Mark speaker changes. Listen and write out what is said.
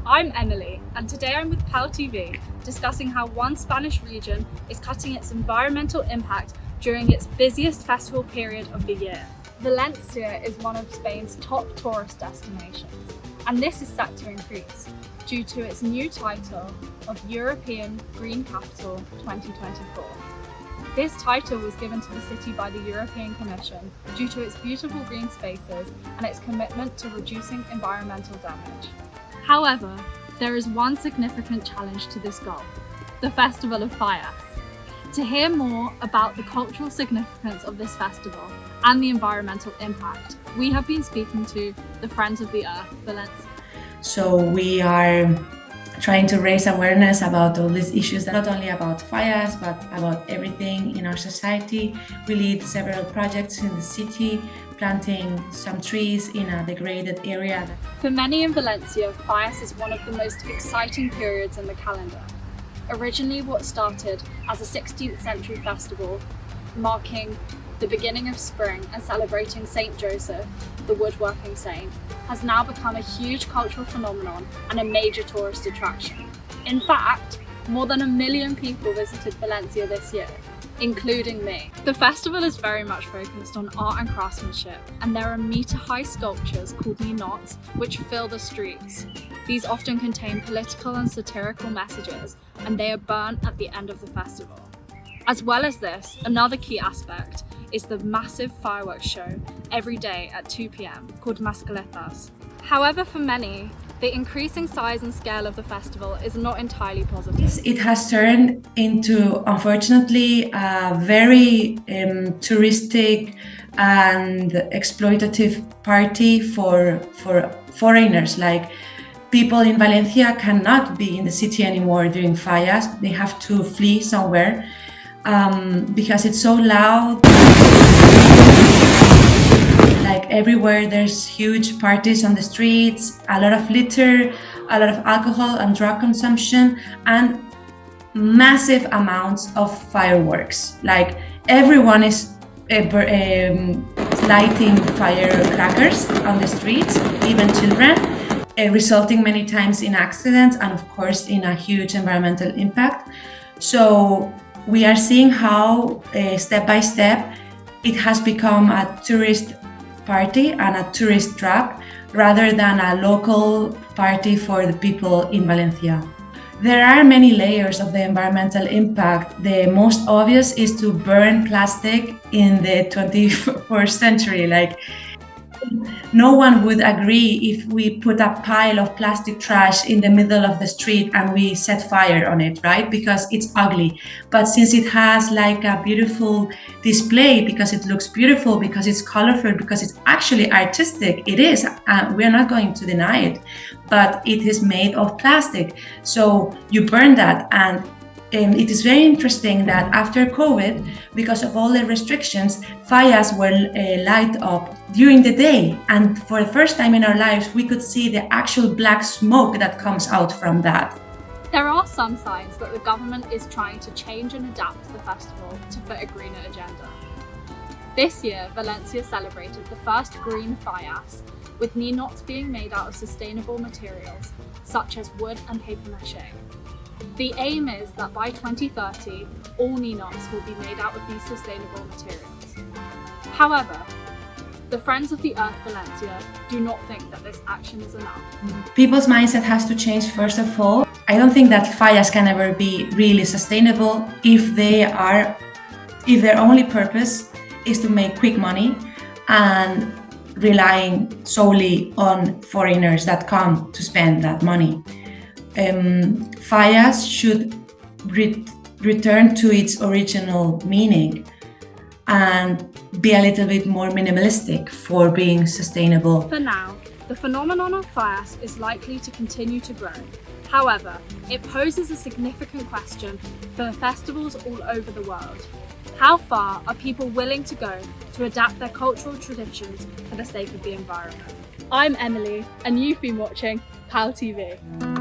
Speaker 1: I'm Emily, and today I'm with PalTV discussing how one Spanish region is cutting its environmental impact during its busiest festival period of the year. Valencia is one of Spain's top tourist destinations, and this is set to increase due to its new title of European Green Capital 2024. This title was given to the city by the European Commission due to its beautiful green spaces and its commitment to reducing environmental damage. However, there is one significant challenge to this goal: the Festival of Fallas. To hear more about the cultural significance of this festival and the environmental impact, we have been speaking to the Friends of the Earth Valencia.
Speaker 2: So we are trying to raise awareness about all these issues, not only about fires, but about everything in our society. We lead several projects in the city, planting some trees in a degraded area.
Speaker 1: For many in Valencia, Fallas is one of the most exciting periods in the calendar. Originally what started as a 16th century festival marking the beginning of spring and celebrating Saint Joseph, the woodworking saint, has now become a huge cultural phenomenon and a major tourist attraction. In fact, more than 1 million people visited Valencia this year, including me. The festival is very much focused on art and craftsmanship, and there are metre-high sculptures called ninots which fill the streets. These often contain political and satirical messages, and they are burnt at the end of the festival. As well as this, another key aspect is the massive fireworks show every day at 2 p.m. called mascletas. However, for many, the increasing size and scale of the festival is not entirely positive.
Speaker 2: It has turned into, unfortunately, a very touristic and exploitative party for foreigners. Like, people in Valencia cannot be in the city anymore during Fallas. They have to flee somewhere because it's so loud. Like, everywhere there's huge parties on the streets, a lot of litter, a lot of alcohol and drug consumption, and massive amounts of fireworks. Like, everyone is lighting firecrackers on the streets, even children, resulting many times in accidents and of course in a huge environmental impact. So we are seeing how step by step it has become a tourist party and a tourist trap rather than a local party for the people in Valencia. There are many layers of the environmental impact. The most obvious is to burn plastic in the 21st century. Like, no one would agree if we put a pile of plastic trash in the middle of the street and we set fire on it, right? Because it's ugly. But since it has like a beautiful display, because it looks beautiful, because it's colorful, because it's actually artistic, it is. We are not going to deny it, but it is made of plastic. So you burn that, and it is very interesting that after COVID, because of all the restrictions, Fallas were light up during the day. And for the first time in our lives, we could see the actual black smoke that comes out from that.
Speaker 1: There are some signs that the government is trying to change and adapt the festival to fit a greener agenda. This year, Valencia celebrated the first green Fallas, with ninots being made out of sustainable materials, such as wood and paper mache. The aim is that by 2030, all ninots will be made out of these sustainable materials. However, the Friends of the Earth Valencia do not think that this action is enough.
Speaker 2: People's mindset has to change first of all. I don't think that Fallas can ever be really sustainable if their only purpose is to make quick money and relying solely on foreigners that come to spend that money. Fallas should return to its original meaning and be a little bit more minimalistic for being sustainable.
Speaker 1: For now, the phenomenon of Fallas is likely to continue to grow. However, it poses a significant question for festivals all over the world. How far are people willing to go to adapt their cultural traditions for the sake of the environment? I'm Emily, and you've been watching PalTV.